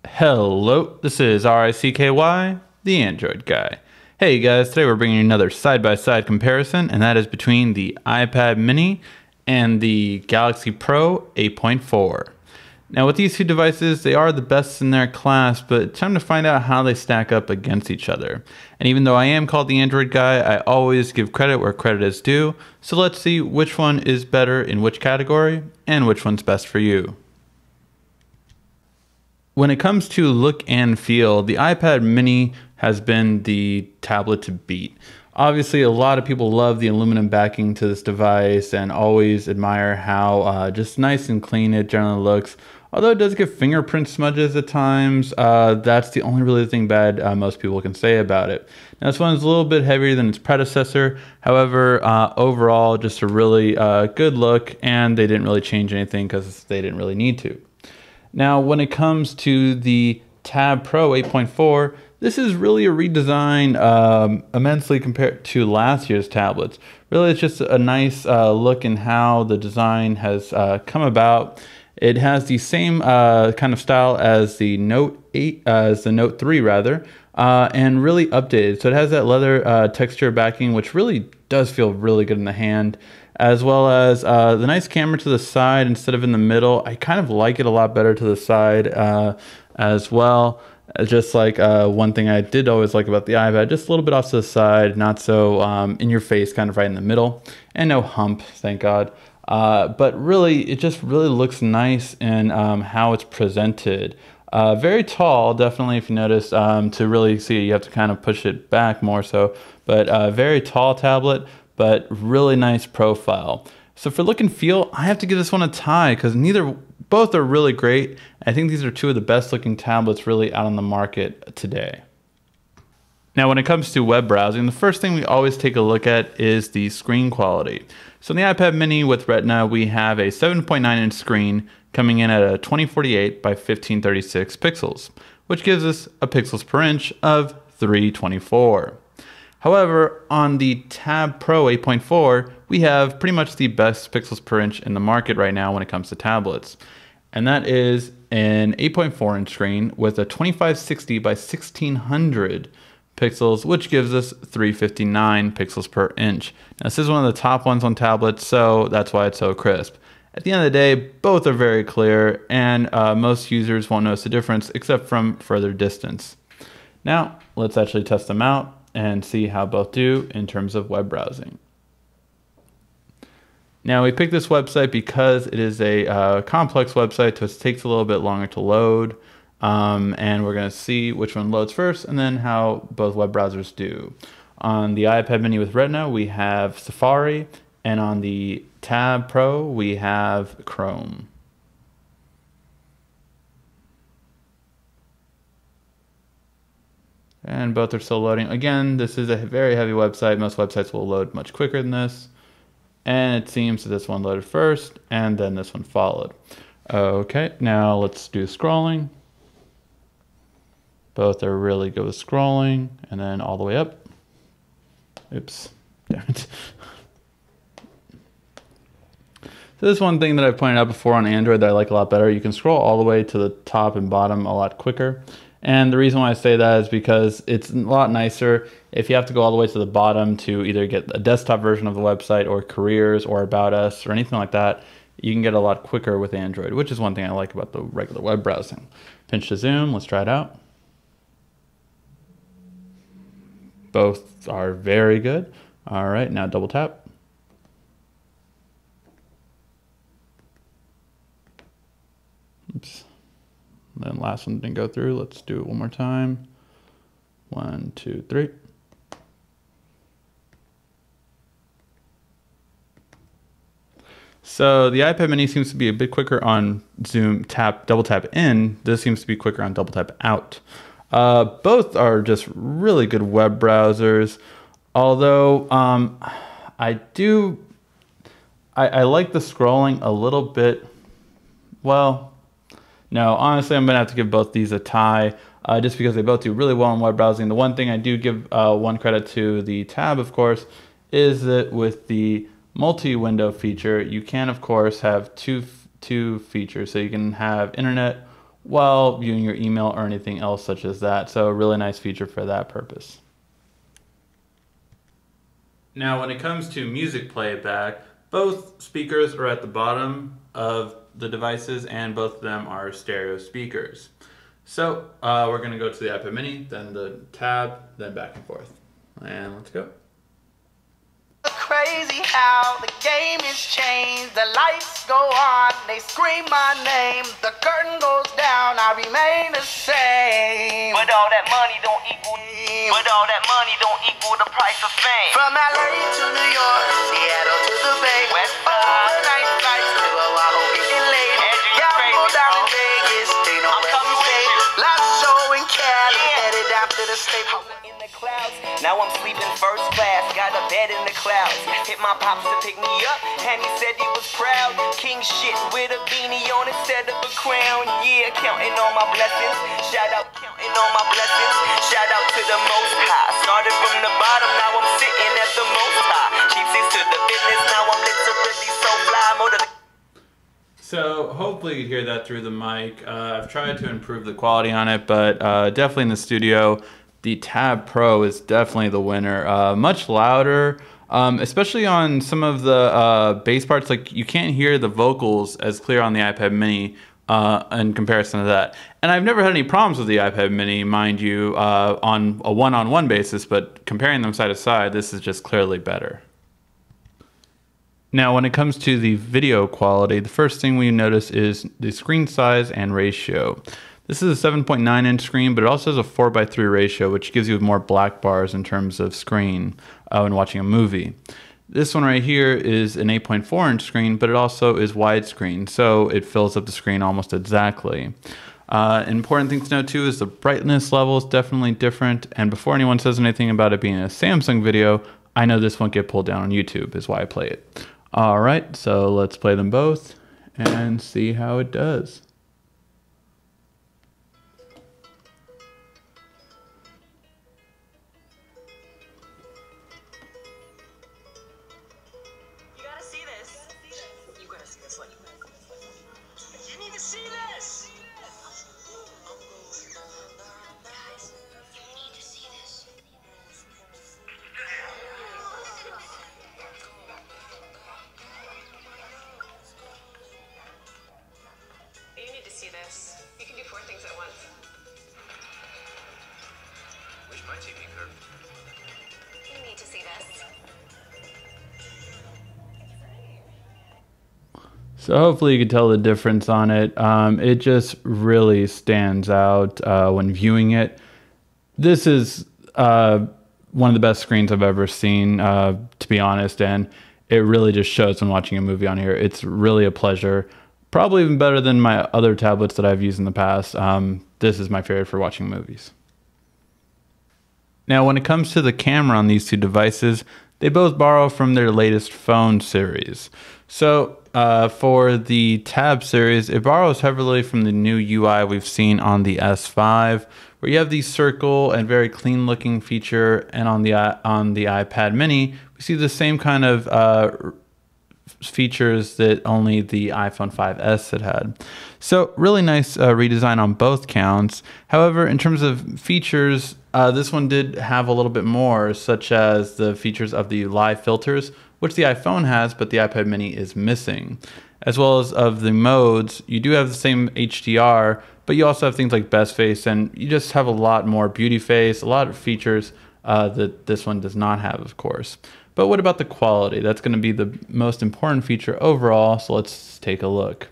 Hello, this is RICKY, the Android guy. Hey guys, today we're bringing you another side-by-side comparison, and that is between the iPad mini and the Galaxy Pro 8.4. Now with these two devices, they are the best in their class, but it's time to find out how they stack up against each other. And even though I am called the Android guy, I always give credit where credit is due, so let's see which one is better in which category, and which one's best for you. When it comes to look and feel, the iPad mini has been the tablet to beat. Obviously, a lot of people love the aluminum backing to this device and always admire how just nice and clean it generally looks. Although it does get fingerprint smudges at times, that's the only really thing bad most people can say about it. Now, this one's a little bit heavier than its predecessor. However, overall, just a really good look, and they didn't really change anything because they didn't really need to. Now, when it comes to the Tab Pro 8.4, this is really a redesign immensely compared to last year's tablets. Really, it's just a nice look in how the design has come about. It has the same kind of style as the Note 8, as the Note 3 rather, and really updated. So it has that leather texture backing, which really does feel really good in the hand, as well as the nice camera to the side instead of in the middle. I kind of like it a lot better to the side as well. Just like one thing I did always like about the iPad, just a little bit off to the side, not so in your face, kind of right in the middle, and no hump, thank God. But really, it just really looks nice in how it's presented. Very tall, definitely, if you notice, to really see it, you have to kind of push it back more so, but very tall tablet, but really nice profile. So for look and feel, I have to give this one a tie because both are really great. I think these are two of the best looking tablets really out on the market today. Now, when it comes to web browsing, the first thing we always take a look at is the screen quality. So in the iPad mini with Retina, we have a 7.9-inch screen coming in at a 2048 by 1536 pixels, which gives us a pixels per inch of 324. However, on the Tab Pro 8.4, we have pretty much the best pixels per inch in the market right now when it comes to tablets. And that is an 8.4-inch screen with a 2560 by 1600 pixels, which gives us 359 pixels per inch. Now, this is one of the top ones on tablets, so that's why it's so crisp. At the end of the day, both are very clear, and most users won't notice the difference except from further distance. Now, let's actually test them out and see how both do in terms of web browsing. Now, we picked this website because it is a complex website, so it takes a little bit longer to load. And we're going to see which one loads first and then how both web browsers do. On the iPad mini with Retina, we have Safari, and on the Tab Pro, we have Chrome. And both are still loading. Again, this is a very heavy website. Most websites will load much quicker than this. And it seems that this one loaded first, and then this one followed. Okay, now let's do scrolling. Both are really good with scrolling, and then all the way up. Oops, damn it. So this is one thing that I've pointed out before on Android that I like a lot better. You can scroll all the way to the top and bottom a lot quicker. And the reason why I say that is because it's a lot nicer if you have to go all the way to the bottom to either get a desktop version of the website or careers or about us or anything like that. You can get a lot quicker with Android, which is one thing I like about the regular web browsing. Pinch to zoom, let's try it out. Both are very good. All right, now double tap. Oops. Then last one didn't go through. Let's do it one more time. 1, 2, 3. So the iPad mini seems to be a bit quicker on zoom tap, double tap in. This seems to be quicker on double tap out. Both are just really good web browsers. Although I like the scrolling a little bit. Well, no, honestly, I'm going to have to give both these a tie just because they both do really well in web browsing. The one thing I do give one credit to the Tab, of course, is that with the multi-window feature, you can, of course, have two features. So you can have internet while viewing your email or anything else such as that. So a really nice feature for that purpose. Now, when it comes to music playback, both speakers are at the bottom of the devices and both of them are stereo speakers. So we're going to go to the iPad mini, then the tab, then back and forth. And let's go. Crazy how the game is changed. The lights go on, they scream my name. The curtain goes down, I remain the same. But all that money don't equal the price of fame. From LA to New York, Seattle to the Bay, West overnight flights to Oahu getting late. Y'all go down in Vegas, they know where we stay. Last show in Cali, headed down to the state. In the clouds, now I'm sleeping first class. Got a bed in the clouds. Hit my pops to pick me up, and he said he was proud. King shit with a beanie on instead of a crown. Yeah, counting all my blessings. Shout out, counting all my blessings. Shout out to the Most High. Started from the bottom, now I'm sitting at the Most High. Cheapsies to the business, now I'm literally so fly. So hopefully you hear that through the mic. I've tried to improve the quality on it, but definitely in the studio, the Tab Pro is definitely the winner. Much louder, especially on some of the bass parts. Like you can't hear the vocals as clear on the iPad mini in comparison to that. And I've never had any problems with the iPad mini, mind you, on a one-on-one basis, but comparing them side to side, this is just clearly better. Now, when it comes to the video quality, the first thing we notice is the screen size and ratio. This is a 7.9 inch screen, but it also has a 4:3 ratio, which gives you more black bars in terms of screen when watching a movie. This one right here is an 8.4 inch screen, but it also is widescreen, so it fills up the screen almost exactly. Important thing to note too is the brightness level is definitely different, and before anyone says anything about it being a Samsung video, I know this won't get pulled down on YouTube, is why I play it. Alright, so let's play them both and see how it does. You gotta see this. You gotta see this. You need to see this. Guys, you need to see this. You need to see this. You can do 4 things at once. Wish my TV could. You need to see this. So hopefully you can tell the difference on it. It just really stands out when viewing it. This is one of the best screens I've ever seen, to be honest, and it really just shows when watching a movie on here. It's really a pleasure. Probably even better than my other tablets that I've used in the past. This is my favorite for watching movies. Now, when it comes to the camera on these two devices, they both borrow from their latest phone series. So for the Tab series, it borrows heavily from the new UI we've seen on the S5, where you have the circle and very clean looking feature, and on the iPad mini, we see the same kind of features that only the iPhone 5S had. So really nice redesign on both counts. However, in terms of features, this one did have a little bit more, such as the features of the live filters, which the iPhone has, but the iPad mini is missing. As well as of the modes, you do have the same HDR, but you also have things like best face, and you just have a lot more beauty face, a lot of features that this one does not have, of course. But what about the quality? That's going to be the most important feature overall, so let's take a look.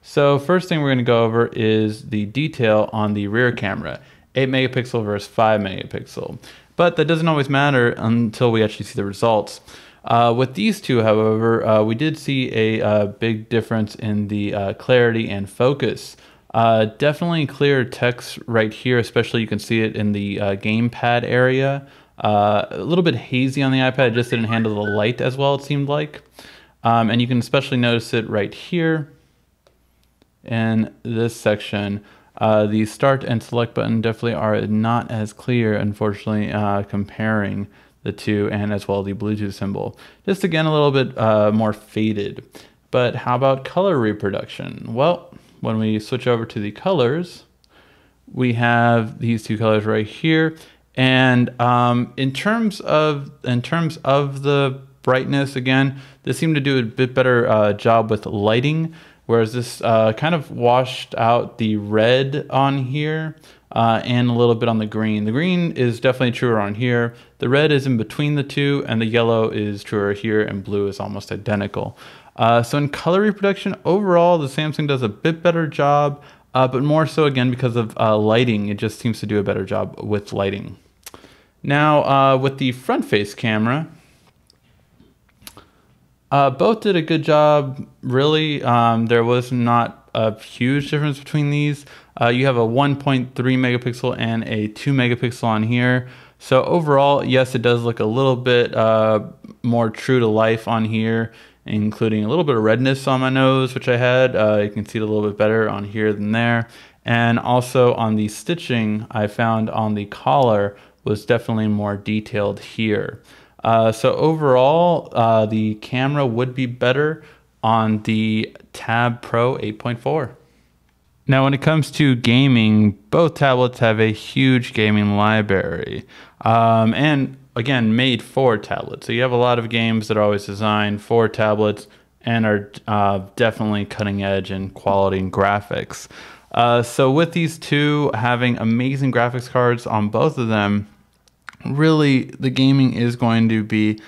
So first thing we're going to go over is the detail on the rear camera, 8 megapixel versus 5 megapixel. But that doesn't always matter until we actually see the results. With these two, however, we did see a big difference in the clarity and focus. Definitely clear text right here, especially you can see it in the gamepad area. A little bit hazy on the iPad, it just didn't handle the light as well, it seemed like. And you can especially notice it right here in this section. The start and select button definitely are not as clear, unfortunately, comparing the two, and as well the Bluetooth symbol. Just again, a little bit more faded. But how about color reproduction? Well, when we switch over to the colors, we have these two colors right here. And in terms of the brightness, again, this seemed to do a bit better job with lighting, whereas this kind of washed out the red on here and a little bit on the green. The green is definitely truer on here. The red is in between the two, and the yellow is truer here, and blue is almost identical. So in color reproduction, overall, the Samsung does a bit better job, but more so, again, because of lighting. It just seems to do a better job with lighting. Now, with the front face camera, both did a good job, really. There was not a huge difference between these. You have a 1.3 megapixel and a 2 megapixel on here. So overall, yes, it does look a little bit more true to life on here, including a little bit of redness on my nose, which I had. You can see it a little bit better on here than there. And also on the stitching I found on the collar was definitely more detailed here. So overall, the camera would be better on the Tab Pro 8.4. Now, when it comes to gaming, both tablets have a huge gaming library, and again, made for tablets. So you have a lot of games that are always designed for tablets and are definitely cutting edge in quality and graphics. So with these two having amazing graphics cards on both of them, really the gaming is going to be,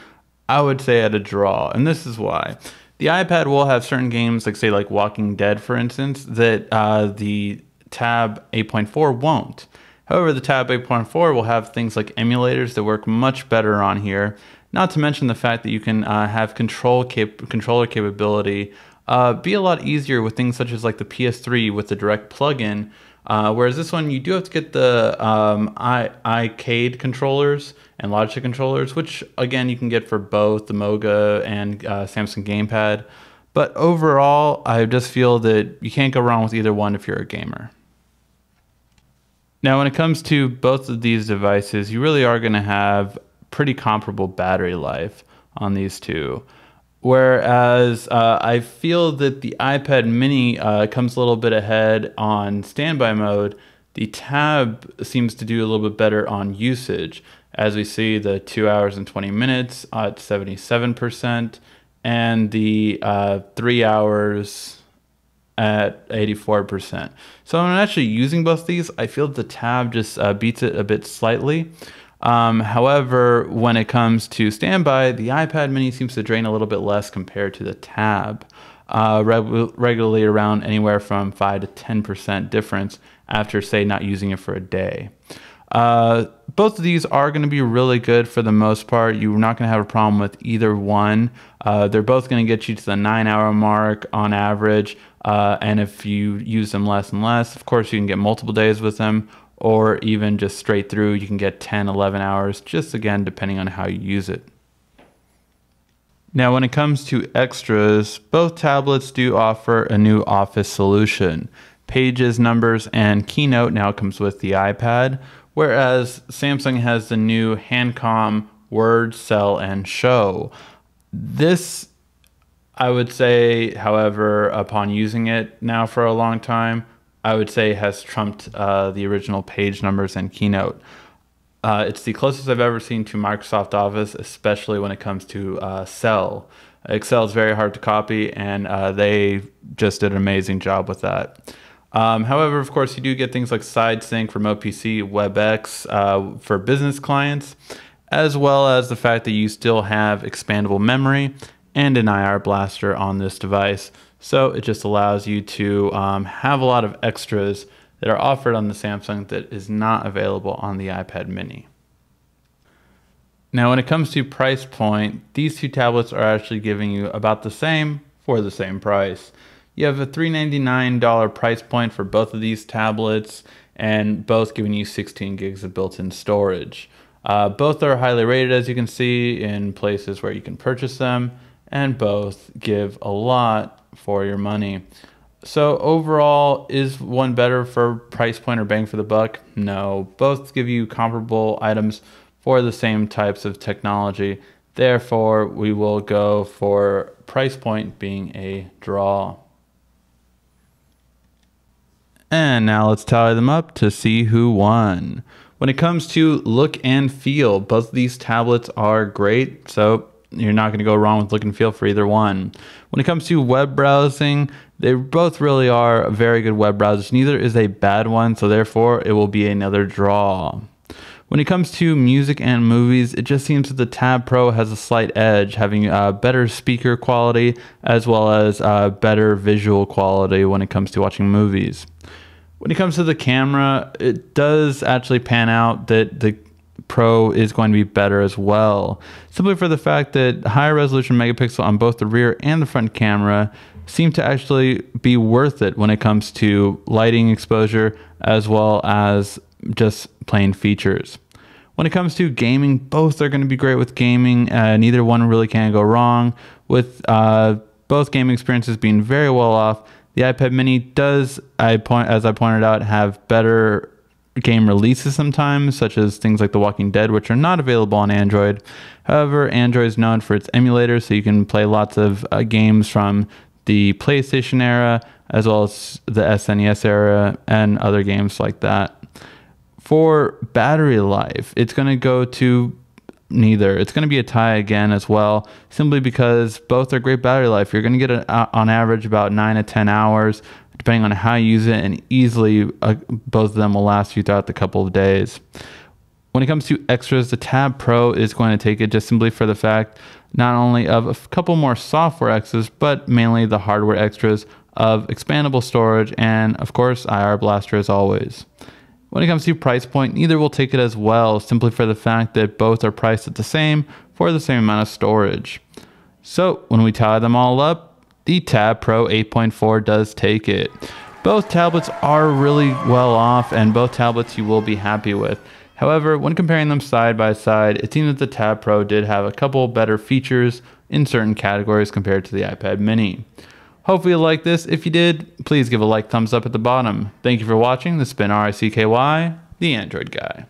I would say, at a draw. And this is why. The iPad will have certain games, like say like Walking Dead, for instance, that the Tab 8.4 won't. However, the Tab 8.4 will have things like emulators that work much better on here. Not to mention the fact that you can have controller capability be a lot easier with things such as like the PS3 with the direct plug-in. Whereas this one, you do have to get the iPad controllers and Logitech controllers, which again, you can get for both the Moga and Samsung Gamepad. But overall, I just feel that you can't go wrong with either one if you're a gamer. Now, when it comes to both of these devices, you really are going to have pretty comparable battery life on these two. Whereas I feel that the iPad mini comes a little bit ahead on standby mode, the Tab seems to do a little bit better on usage. As we see, the 2 hours and 20 minutes at 77%, and the 3 hours at 84%. So when I'm actually using both these, I feel that the Tab just beats it a bit slightly. However, when it comes to standby, the iPad mini seems to drain a little bit less compared to the Tab, regularly around anywhere from 5 to 10% difference after, say, not using it for a day. Both of these are going to be really good for the most part. You're not going to have a problem with either one. They're both going to get you to the 9-hour mark on average. And if you use them less and less, of course, you can get multiple days with them, or even just straight through, you can get 10, 11 hours, just again, depending on how you use it. Now, when it comes to extras, both tablets do offer a new Office solution. Pages, Numbers, and Keynote now comes with the iPad, whereas Samsung has the new HandCom, Word, Cell, and Show. This, I would say, however, upon using it now for a long time, I would say has trumped the original Page, Numbers, and Keynote. It's the closest I've ever seen to Microsoft Office, especially when it comes to Excel. Excel is very hard to copy, and they just did an amazing job with that. However, of course, you do get things like Side Sync, Remote PC, WebEx for business clients, as well as the fact that you still have expandable memory and an IR blaster on this device. So it just allows you to have a lot of extras that are offered on the Samsung that is not available on the iPad mini. Now, when it comes to price point, these two tablets are actually giving you about the same for the same price. You have a $399 price point for both of these tablets, and both giving you 16 gigs of built-in storage. Both are highly rated, as you can see, in places where you can purchase them, and both give a lot for your money. So overall, is one better for price point or bang for the buck? No, both give you comparable items for the same types of technology. Therefore, we will go for price point being a draw. And now let's tally them up to see who won. When it comes to look and feel, both of these tablets are great, so you're not going to go wrong with look and feel for either one. When it comes to web browsing, they both really are very good web browsers. Neither is a bad one, so therefore it will be another draw. When it comes to music and movies, it just seems that the Tab Pro has a slight edge, having better speaker quality as well as better visual quality when it comes to watching movies. When it comes to the camera, it does actually pan out that the Pro is going to be better as well, simply for the fact that higher resolution megapixel on both the rear and the front camera seem to actually be worth it when it comes to lighting exposure as well as just plain features. When it comes to gaming, both are going to be great with gaming. Neither one really can go wrong, with both gaming experiences being very well off. The iPad mini does, as I pointed out, have better game releases sometimes, such as things like The Walking Dead, which are not available on Android. However, Android is known for its emulators, so you can play lots of games from the PlayStation era, as well as the SNES era, and other games like that. For battery life, it's going to go to neither. It's going to be a tie again as well, simply because both are great battery life. You're going to get on average about 9 to 10 hours, depending on how you use it, and easily both of them will last you throughout the couple of days. When it comes to extras, the Tab Pro is going to take it just simply for the fact not only of a couple more software extras, but mainly the hardware extras of expandable storage and, of course, IR Blaster as always. When it comes to price point, neither will take it as well, simply for the fact that both are priced at the same for the same amount of storage. So when we tie them all up, the Tab Pro 8.4 does take it. Both tablets are really well off, and both tablets you will be happy with. However, when comparing them side by side, it seems that the Tab Pro did have a couple better features in certain categories compared to the iPad mini. Hopefully you liked this. If you did, please give a thumbs up at the bottom. Thank you for watching. This has been RICKY, the Android Guy.